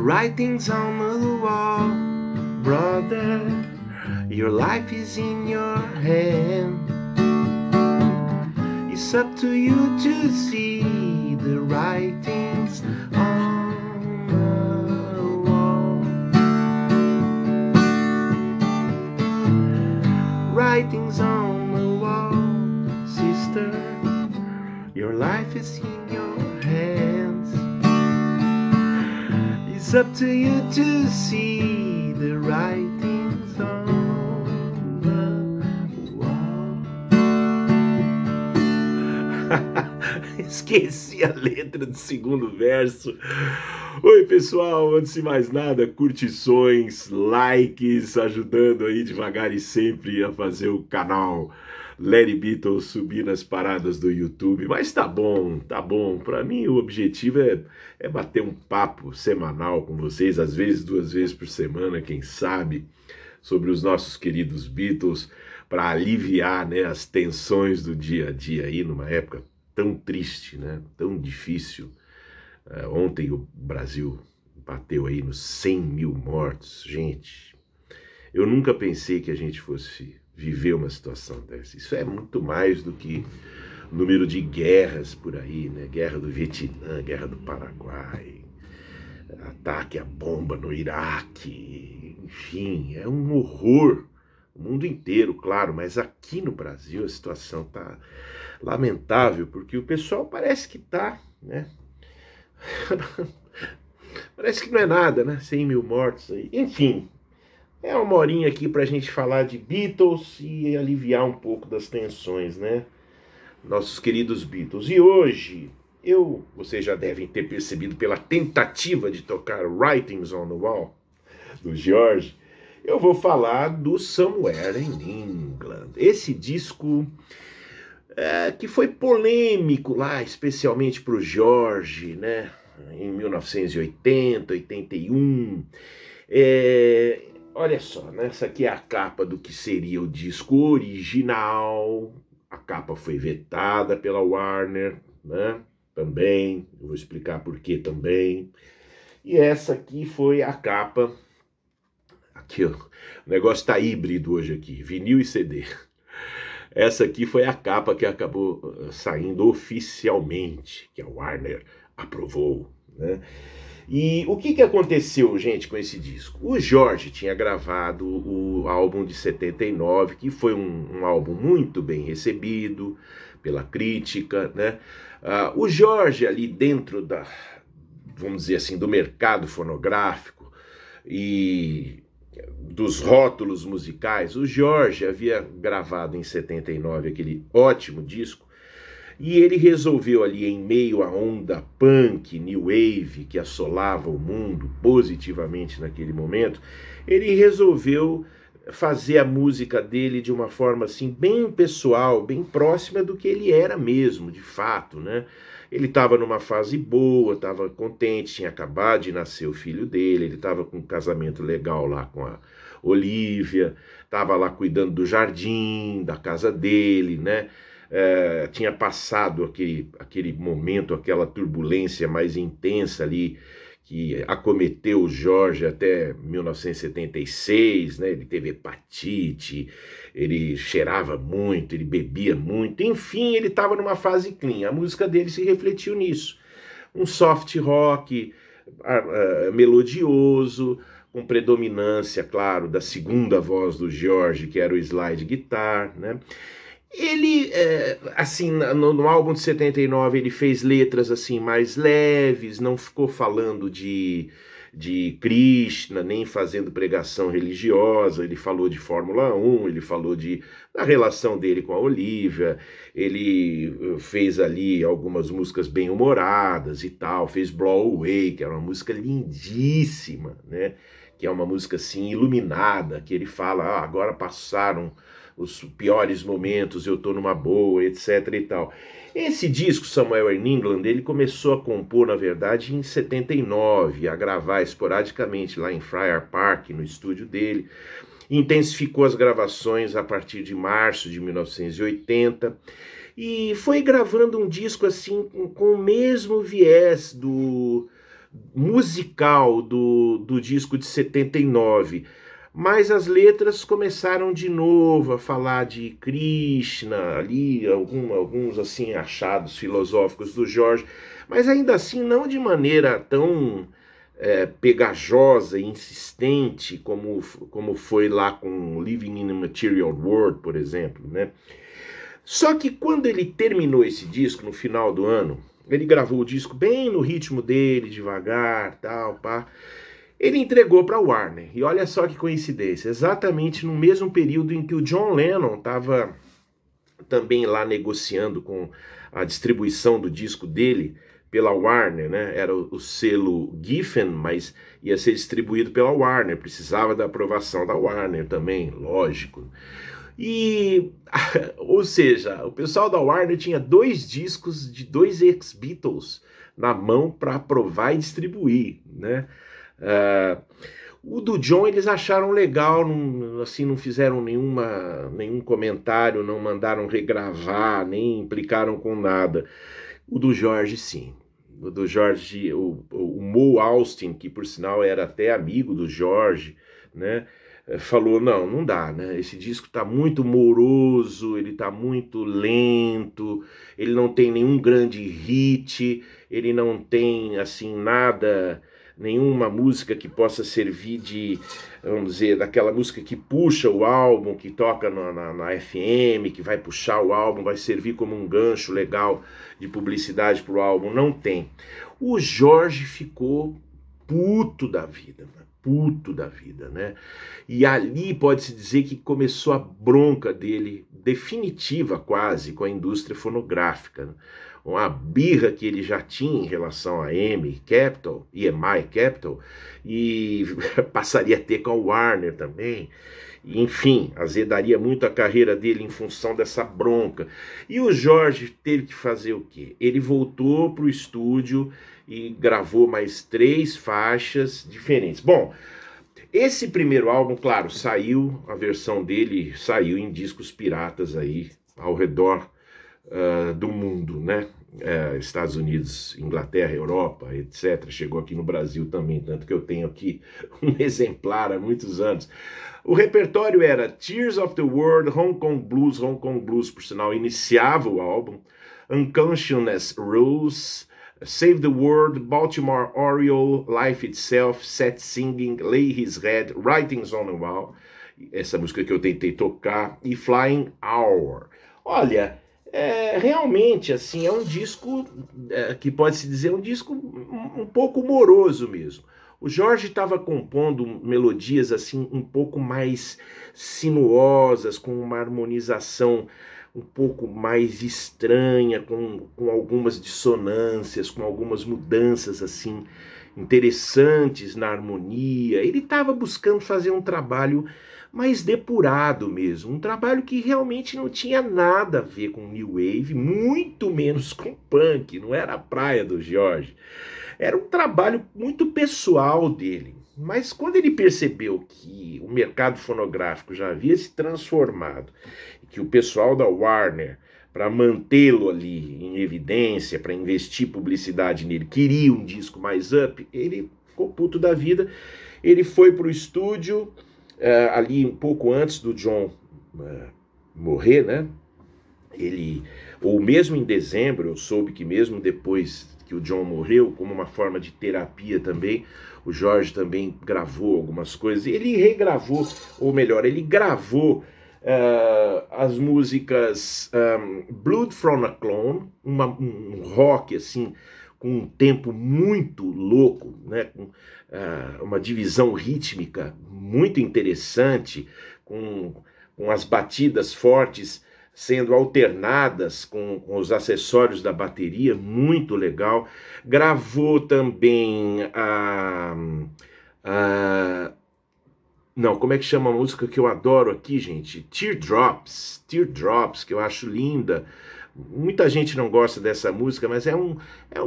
writing's on the wall, brother. Your life is in your hand. It's up to you to see the writings on the wall. Writings on the wall, sister. Your life is in your hands. It's up to you to see the writings on the wall. Esqueci a letra do segundo verso. Oi, pessoal, antes de mais nada, curtições, likes, ajudando aí devagar e sempre a fazer o canal Larry Beatles subir nas paradas do YouTube. Mas tá bom. Pra mim o objetivo é bater um papo semanal com vocês, às vezes 2 vezes por semana, quem sabe, sobre os nossos queridos Beatles, para aliviar, né, as tensões do dia a dia aí, numa época tão triste, né, tão difícil. Ontem o Brasil bateu aí nos 100 mil mortos. Gente, eu nunca pensei que a gente fosse viver uma situação dessa. Isso é muito mais do que o número de guerras por aí, né? Guerra do Vietnã, Guerra do Paraguai, ataque à bomba no Iraque, enfim, é um horror. O mundo inteiro, claro, mas aqui no Brasil a situação tá lamentável, porque o pessoal parece que tá, né? Parece que não é nada, né? 100 mil mortos aí. Enfim, é uma horinha aqui pra gente falar de Beatles e aliviar um pouco das tensões, né? Nossos queridos Beatles. E hoje, vocês já devem ter percebido pela tentativa de tocar Writings on the Wall, do George, eu vou falar do Somewhere in England. Esse disco que foi polêmico lá, especialmente pro George, né? Em 1980, 81. Olha só, né? Essa aqui é a capa do que seria o disco original. A capa foi vetada pela Warner, né? Também, eu vou explicar por que também. E essa aqui foi a capa. Aqui, ó, o negócio tá híbrido hoje aqui, vinil e CD. Essa aqui foi a capa que acabou saindo oficialmente, que a Warner aprovou, né? E o que aconteceu, gente, com esse disco? O George tinha gravado o álbum de 79, que foi um álbum muito bem recebido pela crítica, né? O George ali dentro vamos dizer assim, do mercado fonográfico e dos rótulos musicais, o George havia gravado em 79 aquele ótimo disco, e ele resolveu ali, em meio à onda punk, new wave, que assolava o mundo positivamente naquele momento, ele resolveu fazer a música dele de uma forma assim bem pessoal, bem próxima do que ele era mesmo, de fato, né? Ele estava numa fase boa, estava contente, tinha acabado de nascer o filho dele, ele estava com um casamento legal lá com a Olivia, estava lá cuidando do jardim, da casa dele, né? Tinha passado aquele momento, aquela turbulência mais intensa ali, que acometeu o George até 1976, né? Ele teve hepatite, ele cheirava muito, ele bebia muito, enfim, ele estava numa fase clean. A música dele se refletiu nisso. Um soft rock melodioso, com predominância, claro, da segunda voz do George, que era o slide guitar, né? Ele, assim, no álbum de 79, ele fez letras assim mais leves, não ficou falando de Krishna, nem fazendo pregação religiosa. Ele falou de Fórmula 1, ele falou da relação dele com a Olivia, ele fez ali algumas músicas bem humoradas e tal, fez Blow Away, que era uma música lindíssima, né? Que é uma música assim iluminada, que ele fala, agora passaram os piores momentos, eu tô numa boa, etc e tal. Esse disco, Somewhere in England, ele começou a compor, na verdade, em 79, a gravar esporadicamente lá em Friar Park, no estúdio dele. Intensificou as gravações a partir de março de 1980 e foi gravando um disco assim com o mesmo viés do musical do disco de 79, mas as letras começaram de novo a falar de Krishna, ali, alguns assim achados filosóficos do Jorge, mas ainda assim não de maneira tão pegajosa e insistente como foi lá com Living in a Material World, por exemplo, né? Só que quando ele terminou esse disco, no final do ano, ele gravou o disco bem no ritmo dele, devagar, tal, pá. Ele entregou para Warner. E olha só que coincidência, exatamente no mesmo período em que o John Lennon estava também lá negociando com a distribuição do disco dele pela Warner, né? Era o selo Giffen, mas ia ser distribuído pela Warner, precisava da aprovação da Warner também, lógico. E, ou seja, o pessoal da Warner tinha 2 discos de 2 ex-Beatles na mão para aprovar e distribuir, né? O do John eles acharam legal, não, assim, não fizeram nenhum comentário, não mandaram regravar, nem implicaram com nada. O do George, sim. O do George, o Mo Austin, que por sinal era até amigo do George, né? Falou, não dá, né? Esse disco tá muito moroso, ele tá muito lento, ele não tem nenhum grande hit, ele não tem, assim, nada, nenhuma música que possa servir de, vamos dizer, daquela música que puxa o álbum, que toca na FM, que vai puxar o álbum, vai servir como um gancho legal de publicidade pro álbum, não tem. O Jorge ficou puto da vida, né? E ali pode-se dizer que começou a bronca dele, definitiva quase, com a indústria fonográfica, né? Uma birra que ele já tinha em relação a EMI Capital, EMI Capital, e passaria a ter com a Warner também. Enfim, azedaria muito a carreira dele em função dessa bronca. E o Jorge teve que fazer o quê? Ele voltou para o estúdio e gravou mais 3 faixas diferentes. Bom, esse primeiro álbum, claro, a versão dele saiu em discos piratas aí ao redor do mundo, né? Estados Unidos, Inglaterra, Europa, etc. Chegou aqui no Brasil também, tanto que eu tenho aqui um exemplar há muitos anos. O repertório era Tears of the World, Hong Kong Blues, por sinal, iniciava o álbum, Unconsciousness Rules, Save the World, Baltimore Oriole, Life Itself, Set Singing, Lay His Head, Writings on the Wall, essa música que eu tentei tocar, e Flying Hour. Olha, realmente, assim, é um disco que pode-se dizer um disco um pouco moroso mesmo. O Jorge estava compondo melodias assim um pouco mais sinuosas, com uma harmonização um pouco mais estranha, com algumas dissonâncias, com algumas mudanças assim interessantes na harmonia. Ele estava buscando fazer um trabalho mais depurado mesmo, um trabalho que realmente não tinha nada a ver com New Wave, muito menos com punk, não era a praia do Jorge. Era um trabalho muito pessoal dele. Mas quando ele percebeu que o mercado fonográfico já havia se transformado, que o pessoal da Warner, para mantê-lo ali em evidência, para investir publicidade nele, queria um disco mais up, ele ficou puto da vida. Ele foi para o estúdio, ali um pouco antes do John morrer, né? Ou mesmo em dezembro, eu soube que mesmo depois que o John morreu, como uma forma de terapia também, o Jorge também gravou algumas coisas. Ele regravou, ou melhor, ele gravou as músicas Blood from a Clone, um rock assim, com um tempo muito louco, né? Com uma divisão rítmica muito interessante, com as batidas fortes sendo alternadas com os acessórios da bateria, muito legal. Gravou também não, como é que chama a música que eu adoro aqui, gente? Teardrops, que eu acho linda. Muita gente não gosta dessa música, mas é um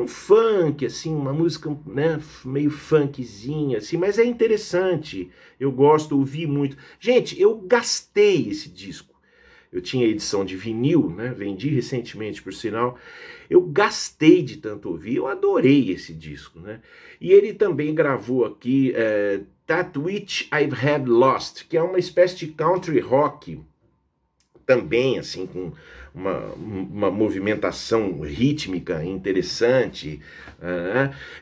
funk, assim, uma música, né, meio funkzinha, assim, mas é interessante. Eu gosto, ouvi muito. Gente, eu gastei esse disco. Eu tinha edição de vinil, né? Vendi recentemente, por sinal. Eu gastei de tanto ouvir, eu adorei esse disco, né? E ele também gravou aqui That Which I've Had Lost, que é uma espécie de country rock, também assim com uma movimentação rítmica interessante,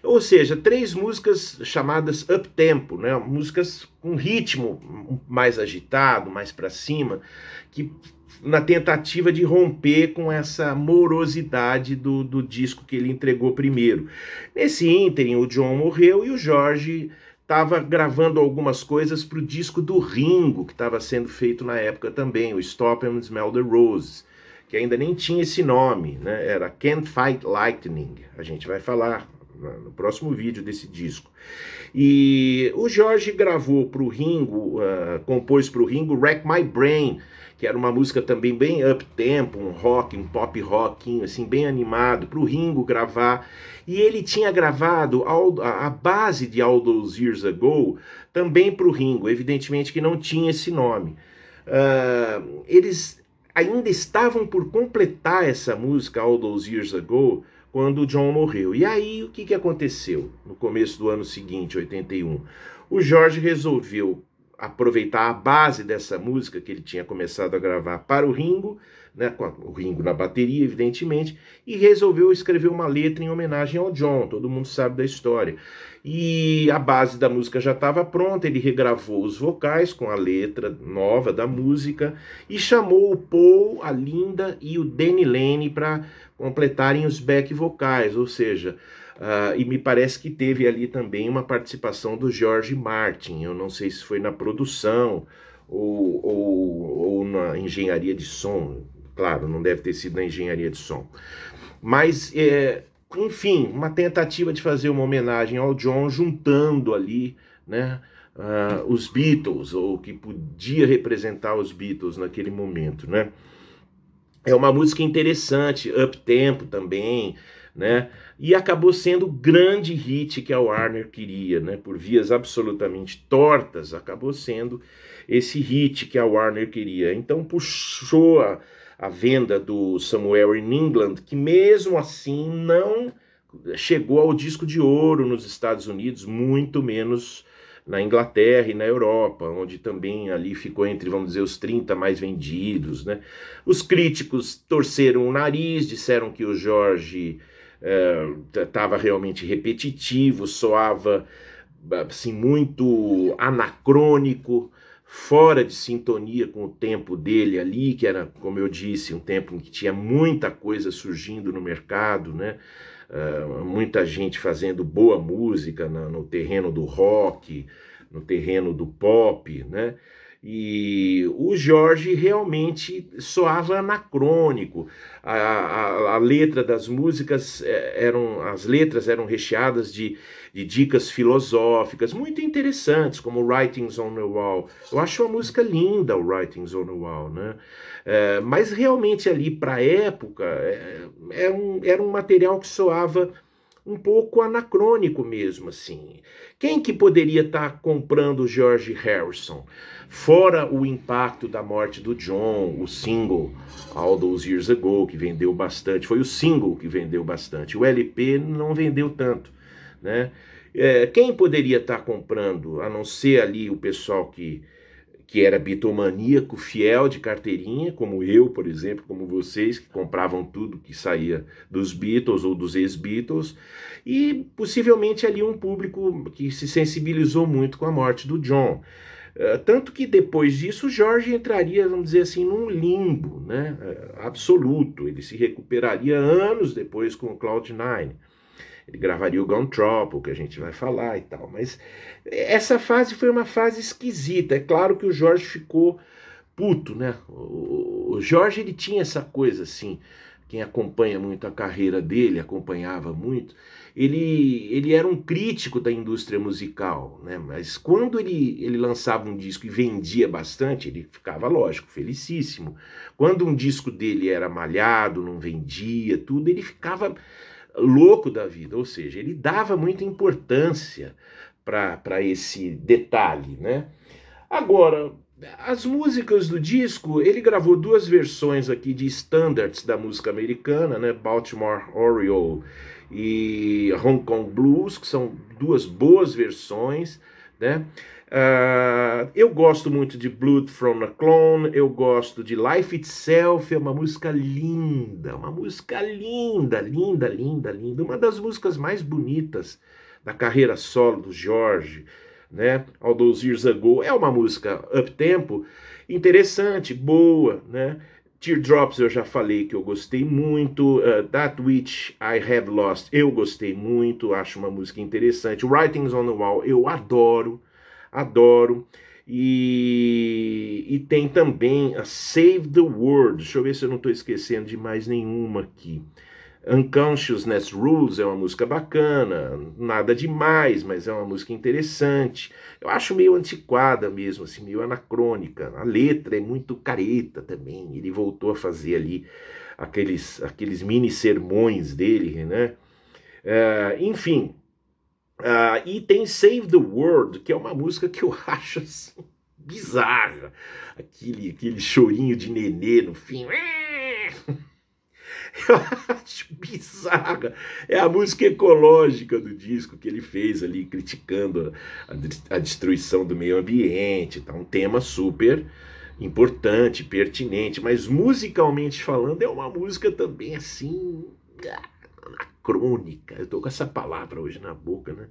ou seja, 3 músicas chamadas up-tempo, né? Músicas com ritmo mais agitado, mais para cima, que na tentativa de romper com essa morosidade do disco que ele entregou primeiro. Nesse ínterim, o John morreu e o George estava gravando algumas coisas para o disco do Ringo, que estava sendo feito na época também, o Stop and Smell the Roses, que ainda nem tinha esse nome, né? Era Can't Fight Lightning. A gente vai falar no próximo vídeo desse disco. E o George gravou para o Ringo, compôs para o Ringo Wreck My Brain, que era uma música também bem up-tempo, um rock, um pop rockinho, assim, bem animado, para o Ringo gravar. E ele tinha gravado a base de All Those Years Ago também para o Ringo, evidentemente que não tinha esse nome. Eles ainda estavam por completar essa música, All Those Years Ago, quando o John morreu. E aí, o que aconteceu no começo do ano seguinte, 81? O George resolveu aproveitar a base dessa música que ele tinha começado a gravar para o Ringo, né, com o Ringo na bateria, evidentemente, e resolveu escrever uma letra em homenagem ao John. Todo mundo sabe da história. E a base da música já estava pronta, ele regravou os vocais com a letra nova da música e chamou o Paul, a Linda e o Danny Lane para completarem os back vocais, ou seja, e me parece que teve ali também uma participação do George Martin. Eu não sei se foi na produção ou na engenharia de som. Claro, não deve ter sido na engenharia de som. Mas, enfim, uma tentativa de fazer uma homenagem ao John, juntando ali, né, os Beatles, ou o que podia representar os Beatles naquele momento, né? É uma música interessante, up-tempo também, né? E acabou sendo o grande hit que a Warner queria, né? Por vias absolutamente tortas, acabou sendo esse hit que a Warner queria. Então puxou a venda do Somewhere in England, que mesmo assim não chegou ao disco de ouro nos Estados Unidos, muito menos na Inglaterra e na Europa, onde também ali ficou entre, vamos dizer, os 30 mais vendidos, né? Os críticos torceram o nariz, disseram que o George estava realmente repetitivo, soava assim, muito anacrônico, fora de sintonia com o tempo dele ali, que era, como eu disse, um tempo em que tinha muita coisa surgindo no mercado, né? Muita gente fazendo boa música no terreno do rock, no terreno do pop, né? E o George realmente soava anacrônico. A letra das músicas as letras eram recheadas de dicas filosóficas muito interessantes, como Writings on the Wall. Eu acho uma música linda, o Writings on the Wall, né? Mas realmente ali para a época era um material que soava um pouco anacrônico mesmo, assim. Quem que poderia estar comprando o George Harrison? Fora o impacto da morte do John, o single All Those Years Ago, que vendeu bastante, foi o single que vendeu bastante, o LP não vendeu tanto, né? Quem poderia estar comprando, a não ser ali o pessoal que era bitomaníaco, fiel de carteirinha, como eu, por exemplo, como vocês, que compravam tudo que saía dos Beatles ou dos ex-Beatles, e possivelmente ali um público que se sensibilizou muito com a morte do John. Tanto que depois disso o George entraria, vamos dizer assim, num limbo, né, absoluto. Ele se recuperaria anos depois com o Cloud9. Ele gravaria o Gone Tropical, que a gente vai falar e tal. Mas essa fase foi uma fase esquisita. É claro que o George ficou puto, né? O George, ele tinha essa coisa assim, quem acompanha muito a carreira dele, acompanhava muito, ele era um crítico da indústria musical, né? Mas quando ele lançava um disco e vendia bastante, ele ficava, lógico, felicíssimo. Quando um disco dele era malhado, não vendia, tudo, ele ficava louco da vida, ou seja, ele dava muita importância para esse detalhe, né? Agora, As músicas do disco, ele gravou duas versões aqui de standards da música americana, né? Baltimore Oriole e Hong Kong Blues, que são duas boas versões, né? Eu gosto muito de Blood from a Clone, eu gosto de Life Itself, é uma música linda, linda, uma das músicas mais bonitas da carreira solo do George, né? All Those Years Ago, é uma música up-tempo, interessante, boa, né? Teardrops eu já falei que eu gostei muito, That Which I Have Lost eu gostei muito, acho uma música interessante, Writings on the Wall eu adoro, e tem também a Save the World, deixa eu ver se eu não estou esquecendo de mais nenhuma aqui. Unconsciousness Rules é uma música bacana, nada demais, mas é uma música interessante. Eu acho meio antiquada mesmo, assim, meio anacrônica. A letra é muito careta também. Ele voltou a fazer ali aqueles mini sermões dele, né? Enfim, e tem Save the World, que é uma música que eu acho assim, bizarra. Aquele chorinho de nenê no fim. Eu acho bizarra. É a música ecológica do disco que ele fez ali, criticando a destruição do meio ambiente. Tá um tema super importante, pertinente, mas musicalmente falando, é uma música também assim, anacrônica. Eu tô com essa palavra hoje na boca, né?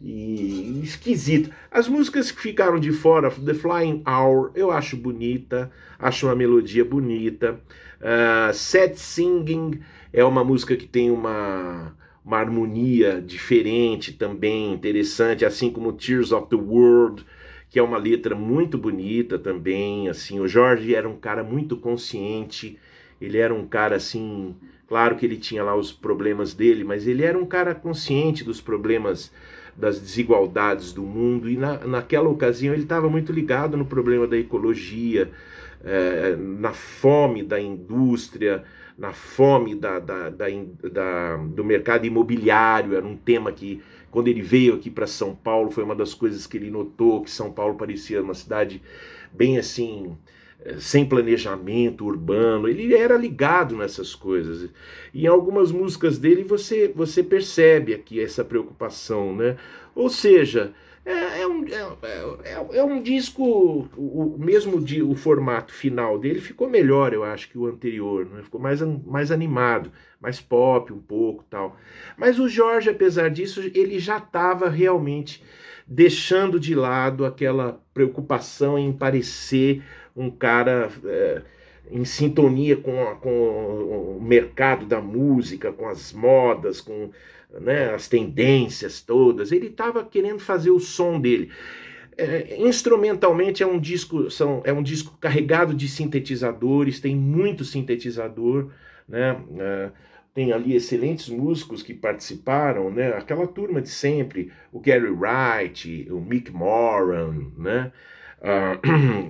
E esquisito. As músicas que ficaram de fora, The Flying Hour, eu acho bonita, acho uma melodia bonita. Sad Singing é uma música que tem uma harmonia diferente também, interessante, assim como Tears of the World, que é uma letra muito bonita também. Assim, o Jorge era um cara muito consciente, ele era um cara assim, claro que ele tinha lá os problemas dele, mas ele era um cara consciente dos problemas, das desigualdades do mundo, e naquela ocasião ele estava muito ligado no problema da ecologia, na fome da indústria, na fome do mercado imobiliário. Era um tema que, quando ele veio aqui para São Paulo, foi uma das coisas que ele notou, que São Paulo parecia uma cidade bem assim, sem planejamento urbano. Ele era ligado nessas coisas. E em algumas músicas dele você percebe aqui essa preocupação, né? Ou seja, é um disco, o formato final dele ficou melhor, eu acho, que o anterior, né? Ficou mais animado, mais pop um pouco, tal. Mas o Jorge, apesar disso, ele já estava realmente deixando de lado aquela preocupação em parecer um cara em sintonia com o mercado da música, com as modas, com, né, as tendências todas. Ele estava querendo fazer o som dele. Instrumentalmente é um disco carregado de sintetizadores, tem muito sintetizador, né? Tem ali excelentes músicos que participaram, né? Aquela turma de sempre, o Gary Wright, o Mick Moran, né?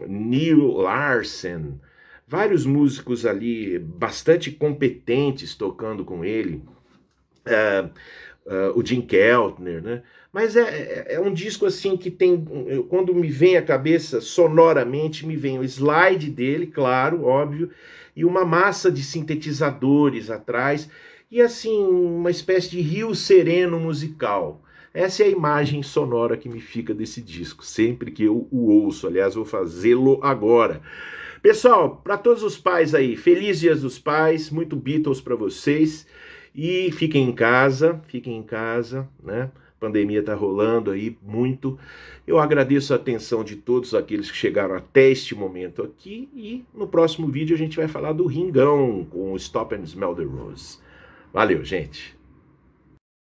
Neil Larsen, vários músicos ali bastante competentes tocando com ele, o Jim Keltner, né? Mas é um disco assim que tem, quando me vem à cabeça sonoramente, me vem o slide dele, claro, óbvio, e uma massa de sintetizadores atrás, e assim, uma espécie de rio sereno musical. Essa é a imagem sonora que me fica desse disco, sempre que eu o ouço. Aliás, vou fazê-lo agora. Pessoal, para todos os pais aí, feliz Dias dos Pais, muito Beatles para vocês. E fiquem em casa, né? A pandemia tá rolando aí muito. Eu agradeço a atenção de todos aqueles que chegaram até este momento aqui. E no próximo vídeo a gente vai falar do Ringão com o Stop and Smell the Rose. Valeu, gente!